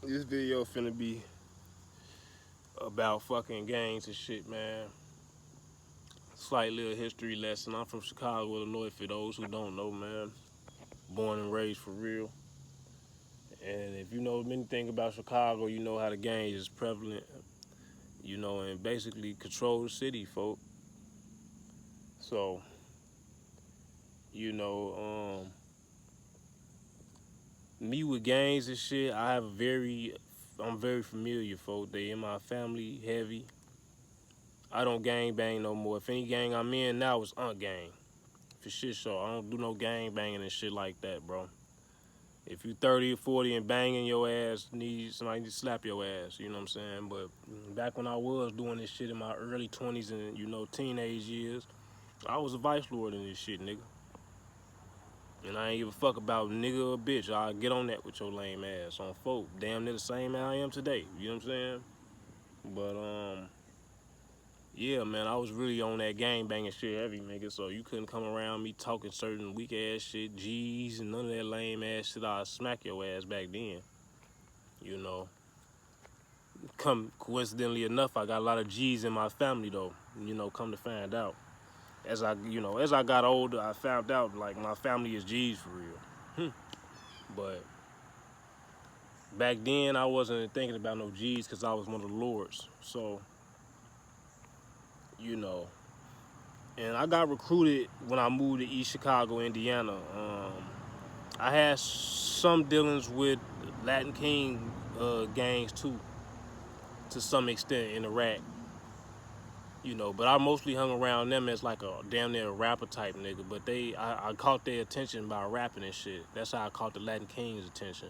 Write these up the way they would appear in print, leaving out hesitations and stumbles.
This video finna be about fucking gangs and shit, man. Slight little history lesson. I'm from Chicago, Illinois, for those who don't know, man. Born and raised for real. And if you know anything about Chicago, you know how the gangs is prevalent, and basically control the city, folk. So, you know, me with gangs and shit, I'm very familiar, folk. They in my family, heavy. I don't gang bang no more. If any gang I'm in now, it's gang. For shit show. I don't do no gang banging and shit like that, bro. If you 30 or 40 and banging your ass, need somebody to slap your ass, you know what I'm saying? But back when I was doing this shit in my early 20s and, teenage years, I was a vice lord in this shit, nigga. And I ain't give a fuck about nigga or bitch. I'll get on that with your lame ass on folk. Damn near the same man I am today, you know what I'm saying? But, yeah, man, I was really on that gang banging shit heavy, nigga. So you couldn't come around me talking certain weak ass shit, G's, and none of that lame ass shit. I'd smack your ass back then, you know. Coincidentally enough, I got a lot of G's in my family though. Come to find out, as I got older, I found out like my family is G's for real. But back then, I wasn't thinking about no G's because I was one of the lords. So, you know. And I got recruited when I moved to East Chicago, Indiana. I had some dealings with Latin King gangs too, to some extent in Iraq. But I mostly hung around them as like a damn near rapper type nigga. But I caught their attention by rapping and shit. That's how I caught the Latin King's attention.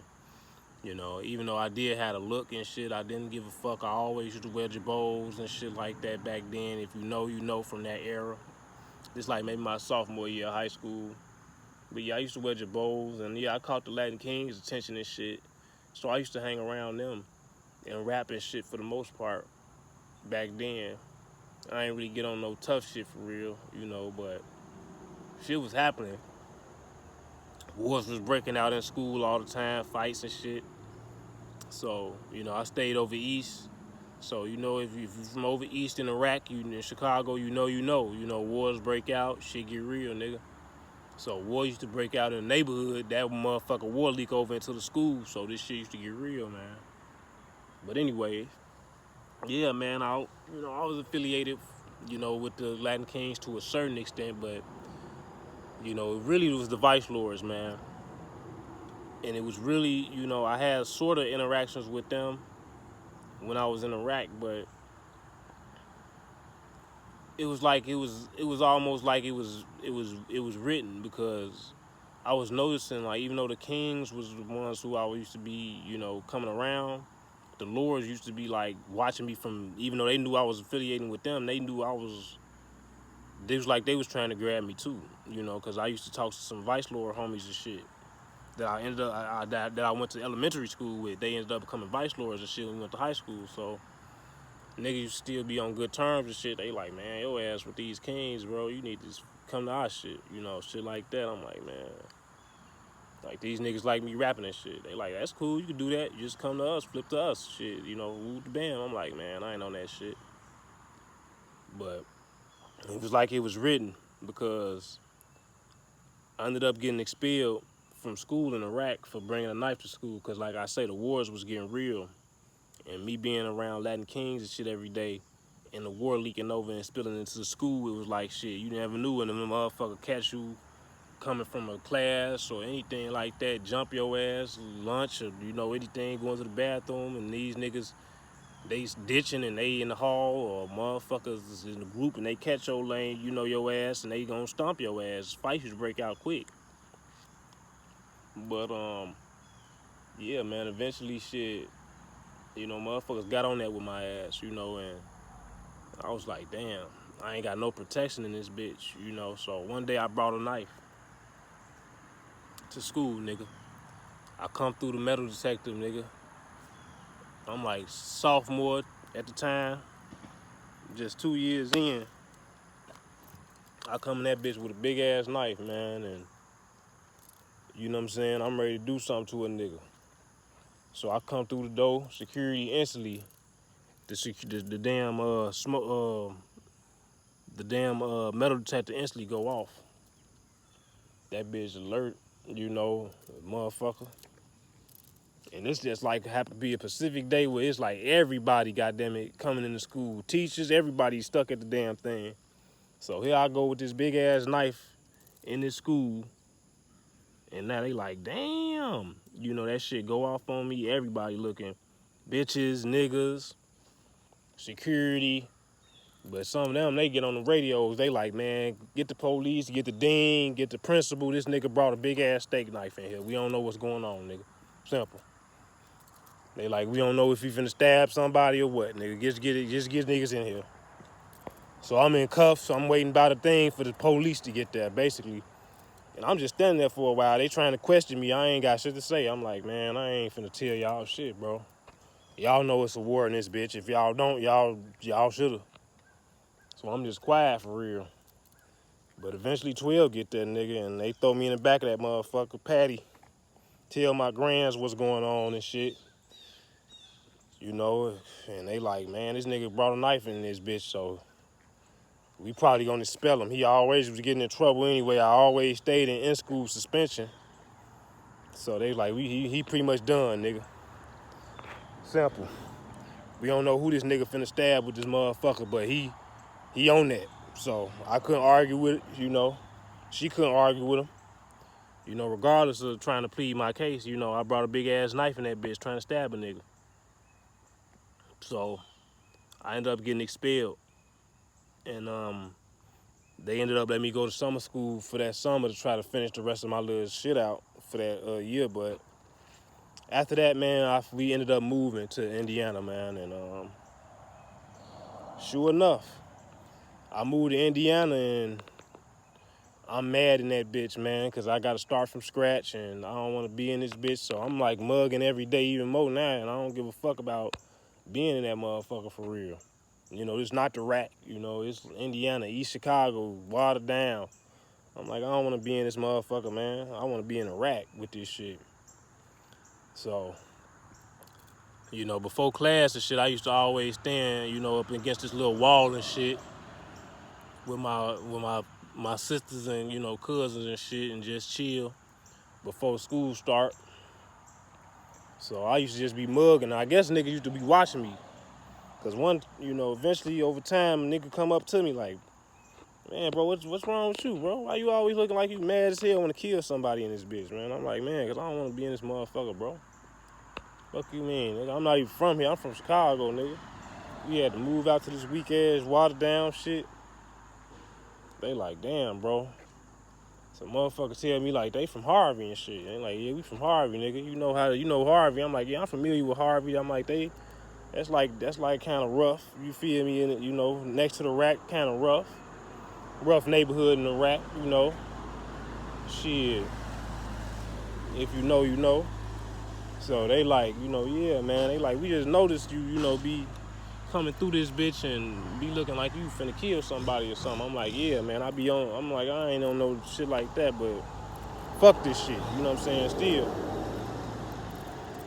Even though I did have a look and shit, I didn't give a fuck. I always used to wear jabos and shit like that back then. If you know from that era. It's like maybe my sophomore year of high school. But yeah, I used to wear jabos, and yeah, I caught the Latin Kings' attention and shit. So I used to hang around them and rap and shit for the most part back then. I ain't really get on no tough shit for real, but shit was happening. Wars was breaking out in school all the time, fights and shit. So, I stayed over east. So, if you're from over east in Iraq, you in Chicago, wars break out, shit get real, nigga. So war used to break out in the neighborhood. That motherfucker war leak over into the school. So this shit used to get real, man. But anyway, yeah, man. I was affiliated, with the Latin Kings to a certain extent, but it really was the Vice Lords, man. And it was really, I had sort of interactions with them when I was in Iraq, but it was almost like it was written because I was noticing, like, even though the Kings was the ones who I used to be, coming around, the Lords used to be like watching me from, even though they knew I was affiliating with them, they knew they was like they was trying to grab me too, because I used to talk to some Vice Lord homies and shit that I ended up, that I went to elementary school with. They ended up becoming Vice Lords and shit when we went to high school, so niggas used to still be on good terms and shit. They like, man, your ass with these Kings, bro, you need to come to our shit, shit like that. I'm like, man, like, these niggas like me rapping and shit. They like, that's cool, you can do that. You just come to us, flip to us, shit, woo the bam. I'm like, man, I ain't on that shit. But it was like it was written because I ended up getting expelled from school in Iraq for bringing a knife to school because, like I say, the wars was getting real. And me being around Latin Kings and shit every day and the war leaking over and spilling into the school, it was like, shit, you never knew when the motherfucker catch you coming from a class or anything like that, jump your ass, lunch, or anything, going to the bathroom, and these niggas, they ditching and they in the hall, or motherfuckers in the group and they catch your lane, your ass, and they gonna stomp your ass. Fights used to break out quick. But yeah, man, eventually shit, motherfuckers got on that with my ass, and I was like, damn, I ain't got no protection in this bitch, so one day I brought a knife to school, nigga. I come through the metal detector, nigga. I'm like sophomore at the time, just 2 years in. I come in that bitch with a big ass knife, man, and you know what I'm saying? I'm ready to do something to a nigga. So I come through the door, security instantly. The damn metal detector instantly go off. That bitch alert, motherfucker. And it's just like happened to be a Pacific day where it's like everybody, goddamn it, coming into school. Teachers, everybody stuck at the damn thing. So here I go with this big ass knife in this school. And now they like, damn. That shit go off on me. Everybody looking. Bitches, niggas, security. But some of them, they get on the radios. They like, man, get the police, get the dean, get the principal. This nigga brought a big ass steak knife in here. We don't know what's going on, nigga. Simple. They like, we don't know if he finna stab somebody or what, nigga. Just get niggas in here. So I'm in cuffs. I'm waiting by the thing for the police to get there, basically. And I'm just standing there for a while. They trying to question me. I ain't got shit to say. I'm like, man, I ain't finna tell y'all shit, bro. Y'all know it's a war in this bitch. If y'all don't, y'all shoulda. So I'm just quiet for real. But eventually 12 get that nigga and they throw me in the back of that motherfucker, Patty. Tell my grands what's going on and shit. And they like, man, this nigga brought a knife in this bitch, so we probably gonna expel him. He always was getting in trouble anyway. I always stayed in school suspension. So they like, he pretty much done, nigga. Simple. We don't know who this nigga finna stab with this motherfucker, but he on that. So I couldn't argue with it, She couldn't argue with him. Regardless of trying to plead my case, I brought a big ass knife in that bitch trying to stab a nigga. So I ended up getting expelled. And they ended up letting me go to summer school for that summer to try to finish the rest of my little shit out for that year. But after that, man, we ended up moving to Indiana, man. And sure enough, I moved to Indiana and I'm mad in that bitch, man, because I got to start from scratch and I don't want to be in this bitch. So I'm like mugging every day even more now, and I don't give a fuck about being in that motherfucker for real. It's not the rack, it's Indiana, East Chicago, watered down. I'm like, I don't want to be in this motherfucker, man. I want to be in a rack with this shit. So, before class and shit, I used to always stand, up against this little wall and shit with my sisters and, cousins and shit and just chill before school start. So I used to just be mugging. I guess niggas used to be watching me. Cause eventually over time, a nigga come up to me like, man, bro, what's wrong with you, bro? Why you always looking like you mad as hell want to kill somebody in this bitch, man? I'm like, man, cause I don't want to be in this motherfucker, bro. Fuck you mean, nigga? I'm not even from here. I'm from Chicago, nigga. We had to move out to this weak ass watered down shit. They like, damn, bro. Some motherfuckers tell me like they from Harvey and shit. They like, yeah, we from Harvey, nigga. You know Harvey. I'm like, yeah, I'm familiar with Harvey. I'm like, that's like kind of rough. You feel me? In it, next to the rack, kind of rough. Rough neighborhood in the rack, Shit. If you know, you know. So they like, yeah, man. They like, we just noticed you, be coming through this bitch and be looking like you finna kill somebody or something. I'm like, yeah, man, I'm like, I ain't on no shit like that, but fuck this shit, you know what I'm saying? Still.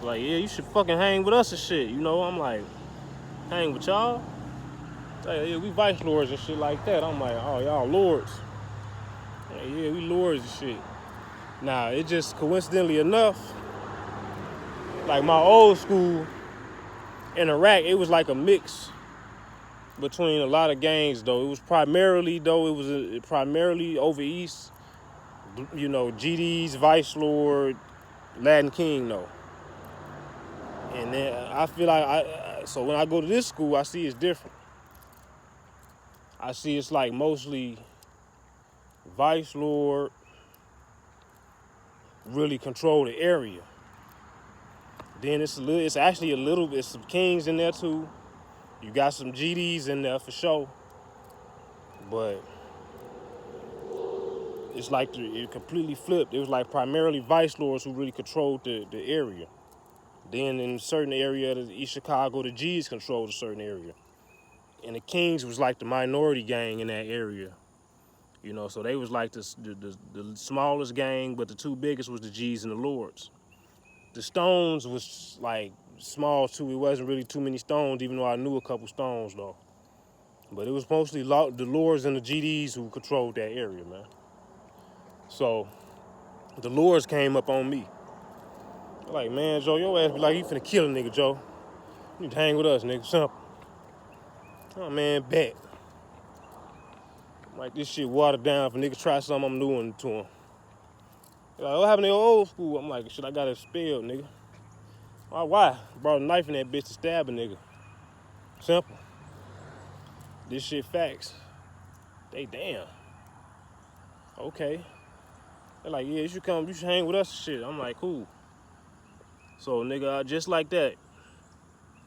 Like, yeah, you should fucking hang with us and shit, I'm like, hang with y'all? Like, yeah, we vice lords and shit like that. I'm like, oh, y'all lords. Like, yeah, we lords and shit. Now, it just coincidentally enough, like my old school in Iraq, it was like a mix between a lot of gangs, though. It was primarily over East, GDs, Vice Lord, Latin King, though. And then I feel like, so when I go to this school, I see it's different. I see it's like mostly Vice Lord really control the area. Then it's some Kings in there too. You got some GDs in there for sure. But it's like it completely flipped. It was like primarily Vice Lords who really controlled the area. Then in a certain area of East Chicago, the G's controlled a certain area. And the Kings was like the minority gang in that area. So they was like the smallest gang, but the two biggest was the G's and the Lords. the stones was like small too. It wasn't really too many stones, even though I knew a couple stones though. But it was mostly the Lords and the GDs who controlled that area, man. So the Lords came up on me. They're like, man, Joe, your ass be like, you finna kill a nigga, Joe. You need to hang with us, nigga. Simple. Oh, man, bet. Like, this shit watered down. If a nigga try something, I'm doing it to him. They're like, what happened to your old school? I'm like, shit, I got expelled, nigga. Why? Brought a knife in that bitch to stab a nigga. Simple. This shit facts. They damn. Okay. They're like, yeah, you should come, you should hang with us and shit. I'm like, cool. So, nigga, just like that,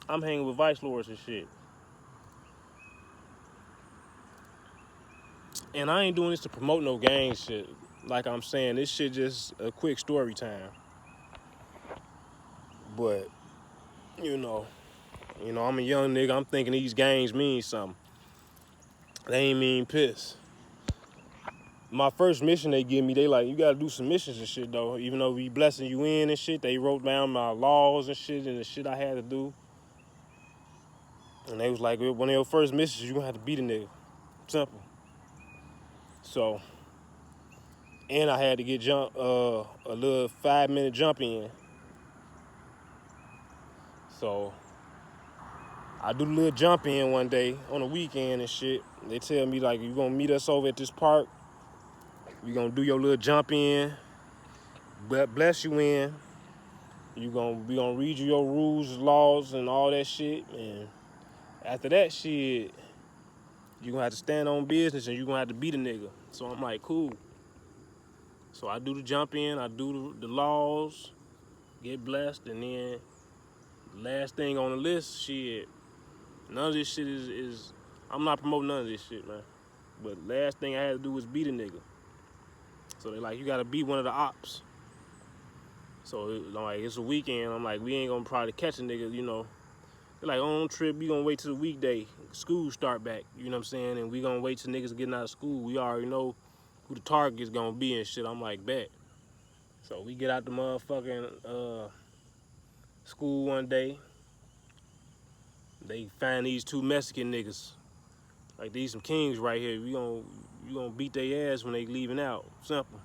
I'm hanging with Vice Lords and shit. And I ain't doing this to promote no gang shit. Like I'm saying, this shit just a quick story time. But, you know, I'm a young nigga. I'm thinking these gangs mean something. They ain't mean piss. My first mission they give me, they like, you gotta do some missions and shit though. Even though we blessing you in and shit, they wrote down my laws and shit and the shit I had to do. And they was like, one of your first missions, you gonna have to beat a nigga. Simple. So, and I had to get a little 5-minute jump in. So, I do the little jump in one day on the weekend and shit. They tell me like, you gonna meet us over at this park. We gonna do your little jump in, bless you in. We gonna read you your rules, laws, and all that shit. And after that shit, you gonna have to stand on business and you gonna have to beat a nigga. So I'm like, cool. So I do the jump in, I do the laws, get blessed, and then the last thing on the list, shit, none of this shit is I'm not promoting none of this shit, man. But last thing I had to do was beat a nigga. So they like, you gotta beat one of the ops. So like, it's a weekend, I'm like, we ain't gonna probably catch a nigga, you know. They're like, on trip, we gonna wait till the weekday, school start back, you know what I'm saying? And we gonna wait till niggas getting out of school. We already know who the target is gonna be and shit. I'm like, bet. So we get out the motherfucking school one day. They find these 2 Mexican niggas. Like, these some kings right here. You gonna beat their ass when they leaving out. Simple.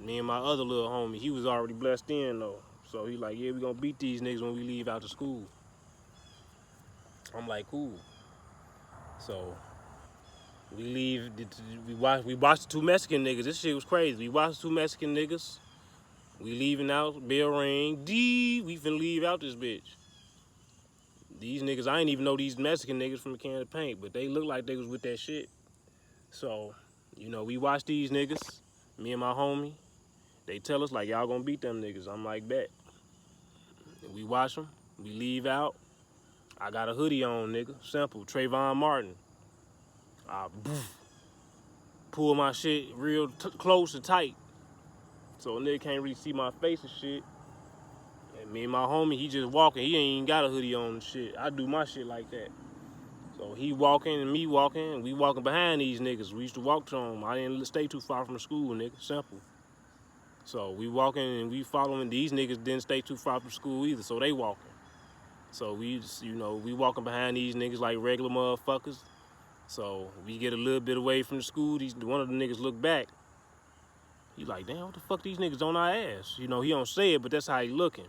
Me and my other little homie, he was already blessed in though. So he like, yeah, we gonna beat these niggas when we leave out to school. I'm like, cool. So we leave, we watched the 2 Mexican niggas. This shit was crazy. We watched the 2 Mexican niggas. We leaving out, bell ring, we finna leave out this bitch. These niggas, I ain't even know these Mexican niggas from a can of paint, but they look like they was with that shit. So, you know, we watch these niggas, me and my homie. They tell us like, y'all gonna beat them niggas. I'm like, bet. We watch them, we leave out. I got a hoodie on, nigga, simple, Trayvon Martin. I pull my shit real close and tight. So a nigga can't really see my face and shit. And me and my homie, he just walking. He ain't even got a hoodie on and shit. I do my shit like that. So he walking and me walking, and we walking behind these niggas. We used to walk to them. I didn't stay too far from the school, nigga, simple. So we walking and we following. These niggas didn't stay too far from school either, so they walking. So we just, you know, we walking behind these niggas like regular motherfuckers. So we get a little bit away from the school. One of the niggas look back. He like, damn, what the fuck these niggas on our ass? You know, he don't say it, but that's how he looking.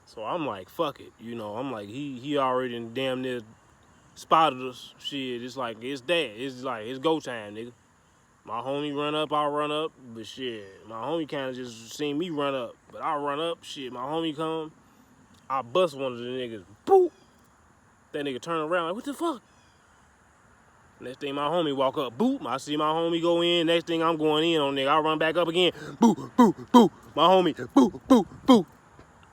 So I'm like, fuck it. You know, I'm like, he already damn near spotted us. Shit, it's like, it's that. It's like, it's go time, nigga. My homie run up, I run up. But shit, my homie kind of just seen me run up. But I run up, shit, my homie come. I bust one of the niggas. Boop. That nigga turn around, like, what the fuck? Next thing my homie walk up, boop. I see my homie go in. Next thing I'm going in on nigga. I run back up again. Boop, boop, boop. My homie, boop, boop, boop.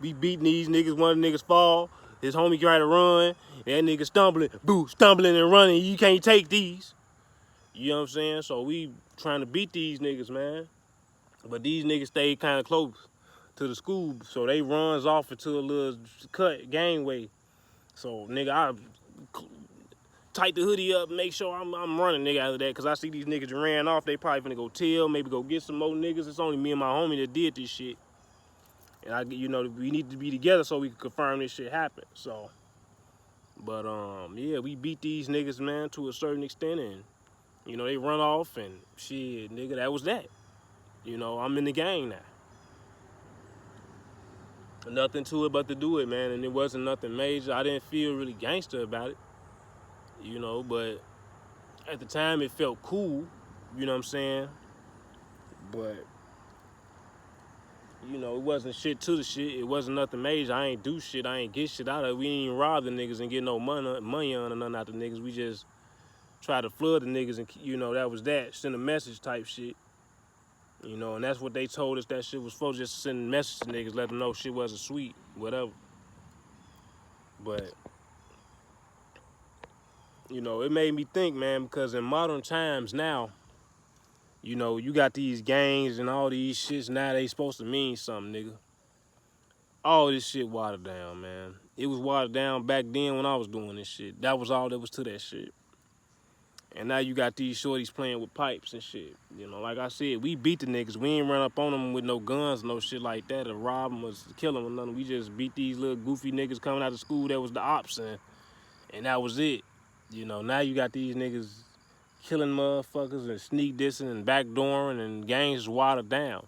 We beating these niggas. One of the niggas fall. His homie try to run. That nigga stumbling. Boo, stumbling and running. You can't take these. You know what I'm saying? So we trying to beat these niggas, man. But these niggas stay kind of close to the school. So they runs off into a little cut gangway. So nigga, I tight the hoodie up, make sure I'm running nigga out of that. Cause I see these niggas ran off. They probably finna go tell, maybe go get some more niggas. It's only me and my homie that did this shit. And we need to be together so we can confirm this shit happened. So, but yeah, we beat these niggas, man, to a certain extent, and they run off and shit, nigga. That was that. I'm in the game now. Nothing to it but to do it, man, and it wasn't nothing major. I didn't feel really gangster about it, but at the time it felt cool, you know what I'm saying? But it wasn't shit to the shit. It wasn't nothing major. I ain't do shit. I ain't get shit out of it. We ain't rob the niggas and get no money on or nothing out the niggas. We just try to flood the niggas and, that was that. Send a message type shit. And that's what they told us that shit was for, just to send a message to niggas, let them know shit wasn't sweet, whatever. But, it made me think, man, because in modern times now, you got these gangs and all these shits now, they supposed to mean something, nigga. All this shit watered down, man. It was watered down back then when I was doing this shit. That was all there was to that shit. And now you got these shorties playing with pipes and shit. Like I said, we beat the niggas. We ain't run up on them with no guns, no shit like that, or rob them or kill them or nothing. We just beat these little goofy niggas coming out of school that was the ops, and that was it. Now you got these niggas killing motherfuckers and sneak dissing and backdooring, and gangs is watered down.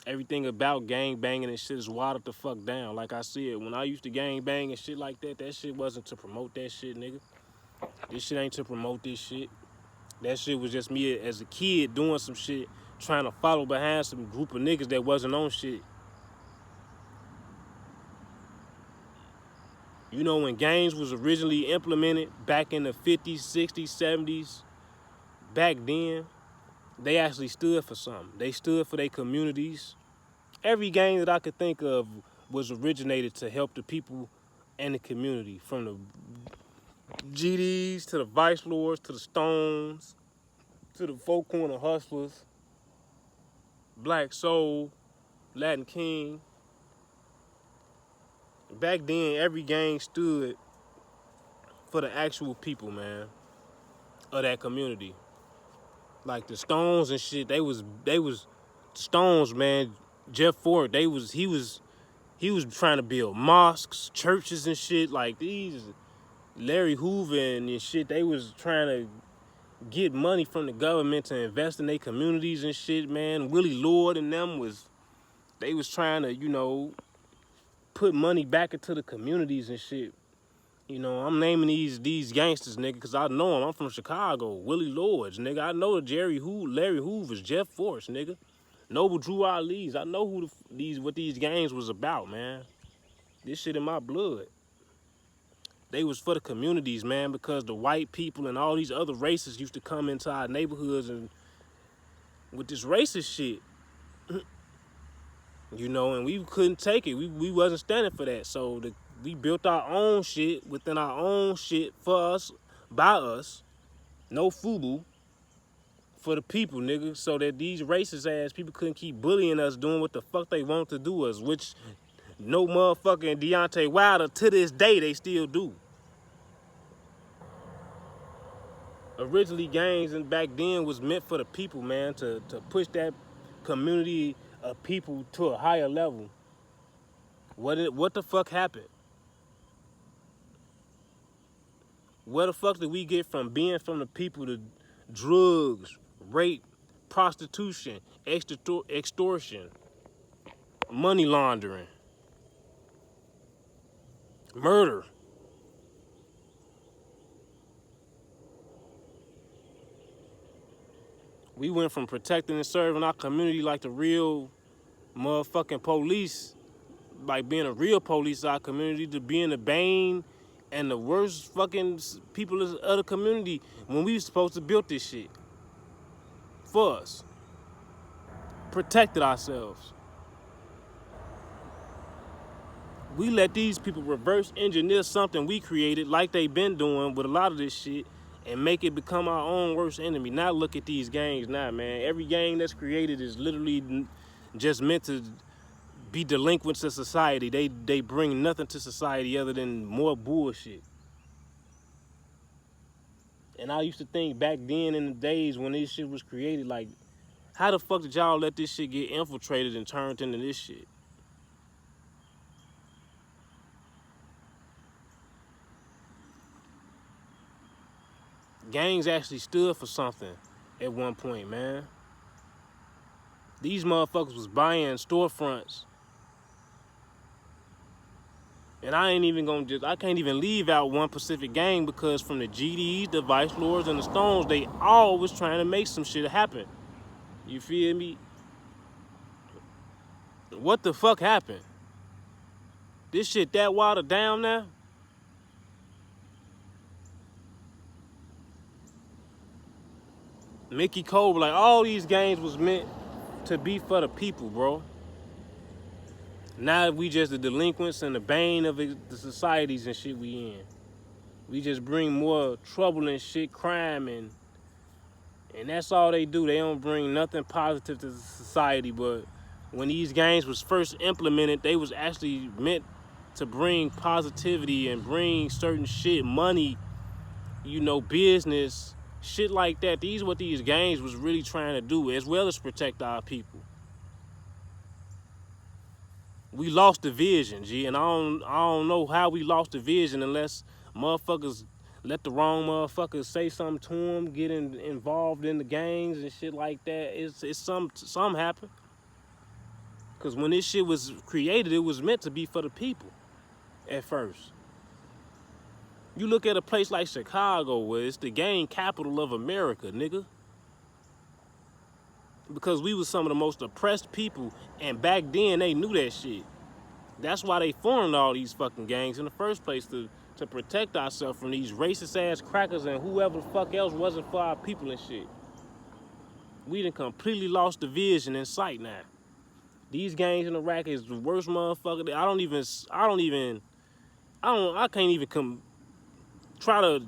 Everything about gang banging and shit is watered the fuck down. Like I said, when I used to gang bang and shit like that, that shit wasn't to promote that shit, nigga. This shit ain't to promote this shit. That shit was just me as a kid doing some shit, trying to follow behind some group of niggas that wasn't on shit. When gangs was originally implemented back in the 50s, 60s, 70s, back then, they actually stood for something. They stood for their communities. Every gang that I could think of was originated to help the people and the community, from the GDs to the Vice Lords to the Stones to the Four Corner Hustlers, Black Soul, Latin King. Back then, every gang stood for the actual people, man, of that community. Like the Stones and shit, they was Stones, man. Jeff Ford, he was trying to build mosques, churches and shit. Like these Larry Hoover and shit, they was trying to get money from the government to invest in their communities and shit, man. Willie Lord and them was trying to, put money back into the communities and shit. I'm naming these gangsters, nigga, because I know them. I'm from Chicago. Willie Lords, nigga. I know Larry Hoover's, Jeff Force, nigga. Noble Drew Ali's. I know what these gangs was about, man. This shit in my blood. They was for the communities, man, because the white people and all these other races used to come into our neighborhoods and with this racist shit. And we couldn't take it. We wasn't standing for that. So we built our own shit within our own shit for us, by us. No FUBU. For the people, nigga. So that these racist ass people couldn't keep bullying us, doing what the fuck they want to do us, which no motherfucking Deontay Wilder, to this day, they still do. Originally, gangs and back then was meant for the people, man, to push that community of people to a higher level. What the fuck happened? Where the fuck did we get from being from the people to drugs, rape, prostitution, extortion, money laundering, murder? We went from protecting and serving our community like the real motherfucking police, like being a real police of our community, to being the bane and the worst fucking people of the community when we were supposed to build this shit for us. Protected ourselves. We let these people reverse engineer something we created, like they been doing with a lot of this shit, and make it become our own worst enemy. Now look at these gangs now, man. Every gang that's created is literally just meant to be delinquents to society. They bring nothing to society other than more bullshit. And I used to think back then in the days when this shit was created, like, how the fuck did y'all let this shit get infiltrated and turned into this shit? gangs actually stood for something at one point, man. These motherfuckers was buying storefronts. And I can't even leave out One Pacific Gang, because from the GDs, the Vice Lords, and the Stones, they all was trying to make some shit happen. You feel me? What the fuck happened? This shit that watered down now? Mickey Cole, like, all these gangs was meant to be for the people, bro. Now we just the delinquents and the bane of the societies and shit we in. We just bring more trouble and shit, crime, and that's all they do. They don't bring nothing positive to the society. But when these gangs was first implemented, they was actually meant to bring positivity and bring certain shit, money, you know, business, shit like that. These what these gangs was really trying to do, as well as protect our people. We lost the vision, G, and I don't know how we lost the vision unless motherfuckers let the wrong motherfuckers say something to them, get involved in the gangs and shit like that. It's some happen. Cause when this shit was created, it was meant to be for the people at first. You look at a place like Chicago, where it's the gang capital of America, nigga. Because we was some of the most oppressed people, and back then they knew that shit. That's why they formed all these fucking gangs in the first place, to protect ourselves from these racist ass crackers and whoever the fuck else wasn't for our people and shit. We done completely lost the vision in sight now. These gangs in Iraq is the worst motherfucker. I can't even try to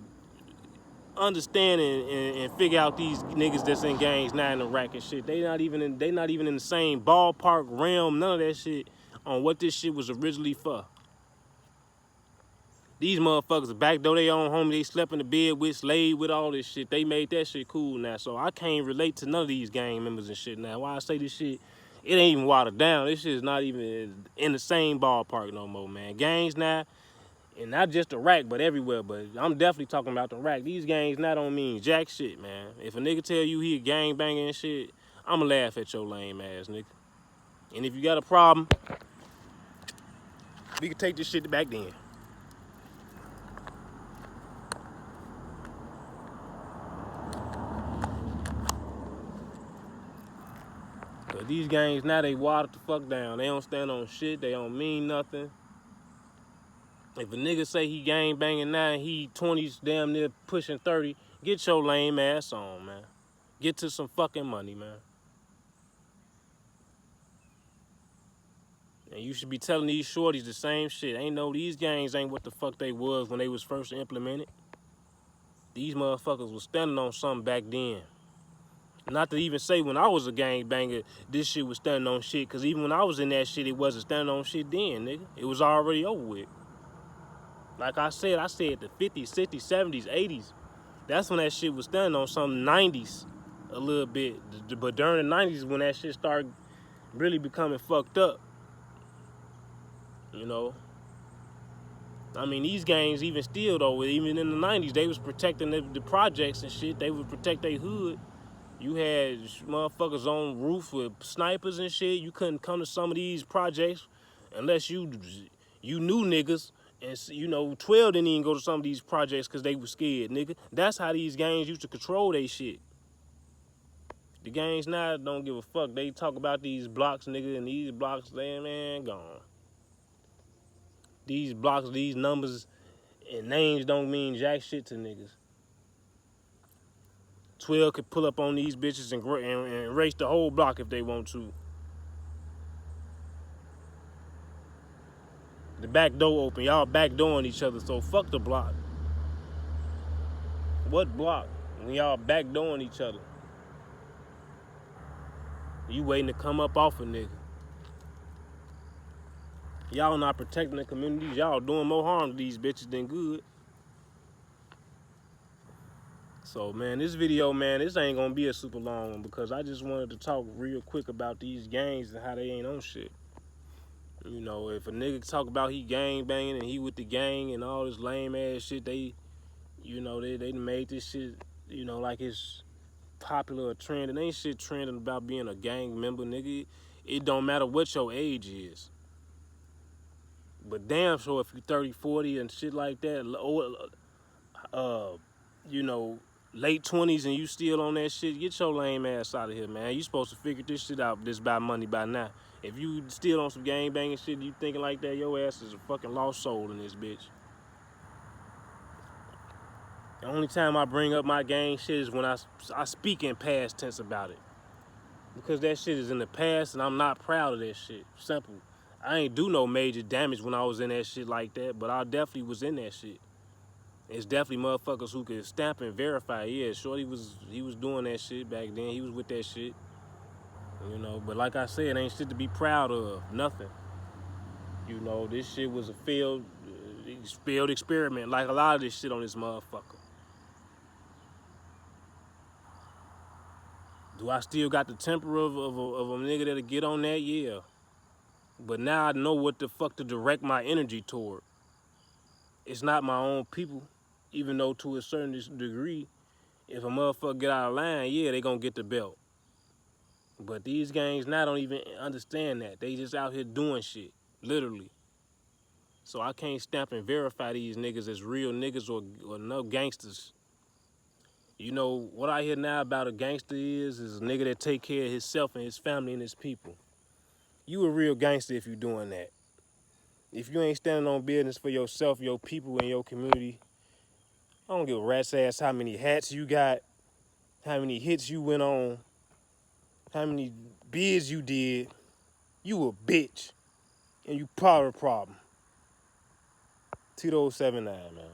understand and figure out these niggas that's in gangs now in Iraq and shit. They not even in the same ballpark realm, none of that shit, on what this shit was originally for. These motherfuckers backdoor their own homie, they slept in the bed with, slaved with, all this shit. They made that shit cool now. So I can't relate to none of these gang members and shit now. Why I say this shit, it ain't even watered down. This shit is not even in the same ballpark no more, man. Gangs now, and not just Iraq, but everywhere. But I'm definitely talking about the Iraq. These gangs now don't mean jack shit, man. If a nigga tell you he a gang banger and shit, I'ma laugh at your lame ass, nigga. And if you got a problem, we can take this shit back then. But these gangs now, they watered the fuck down. They don't stand on shit. They don't mean nothing. If a nigga say he gang banging now, he 20s, damn near pushing 30, get your lame ass on, man. Get to some fucking money, man. And you should be telling these shorties the same shit. These gangs ain't what the fuck they was when they was first implemented. These motherfuckers was standing on something back then. Not to even say when I was a gang banger, this shit was standing on shit. Cause even when I was in that shit, it wasn't standing on shit then, nigga. It was already over with. Like I said the 50s, 60s, 70s, 80s. That's when that shit was standing on some 90s a little bit. But during the 90s when that shit started really becoming fucked up. You know? I mean, these gangs, even still though, even in the 90s, they was protecting the projects and shit. They would protect their hood. You had motherfuckers on roof with snipers and shit. You couldn't come to some of these projects unless you knew niggas. And 12 didn't even go to some of these projects because they were scared, nigga. That's how these gangs used to control they shit. The gangs now don't give a fuck. They talk about these blocks, nigga, and these blocks, they, man, gone. These blocks, these numbers and names don't mean jack shit to niggas. 12 could pull up on these bitches and race the whole block if they want to. The back door open. Y'all backdooring each other, so fuck the block. What block? When y'all backdooring each other. You waiting to come up off a nigga. Y'all not protecting the communities. Y'all doing more harm to these bitches than good. So, man, this video, man, this ain't gonna be a super long one because I just wanted to talk real quick about these gangs and how they ain't on shit. You know, if a nigga talk about he gang banging and he with the gang and all this lame ass shit, they made this shit you know, like it's popular or trend. It ain't shit trending about being a gang member, nigga. It don't matter what your age is. But damn sure if you 30, 40 and shit like that, or you know, late 20s and you still on that shit, get your lame ass out of here, man. You supposed to figure this shit out, this by money by now. If you still on some gang banging shit, you thinking like that, your ass is a fucking lost soul in this bitch. The only time I bring up my gang shit is when I speak in past tense about it. Because that shit is in the past and I'm not proud of that shit. Simple. I ain't do no major damage when I was in that shit like that, but I definitely was in that shit. It's definitely motherfuckers who can stamp and verify. Yeah, Shorty he was doing that shit back then. He was with that shit. You know, but like I said, ain't shit to be proud of. Nothing. You know, this shit was a failed experiment, like a lot of this shit on this motherfucker. Do I still got the temper of a nigga that'll get on that? Yeah. But now I know what the fuck to direct my energy toward. It's not my own people, even though to a certain degree, if a motherfucker get out of line, yeah, they gonna get the belt. But these gangs now don't even understand that. They just out here doing shit, literally. So I can't stamp and verify these niggas as real niggas or no gangsters. You know, what I hear now about a gangster is a nigga that take care of himself and his family and his people. You a real gangster if you doing that. If you ain't standing on business for yourself, your people, and your community, I don't give a rat's ass how many hats you got, how many hits you went on, how many bids you did. You a bitch, and you part of the problem. Tito 79, man.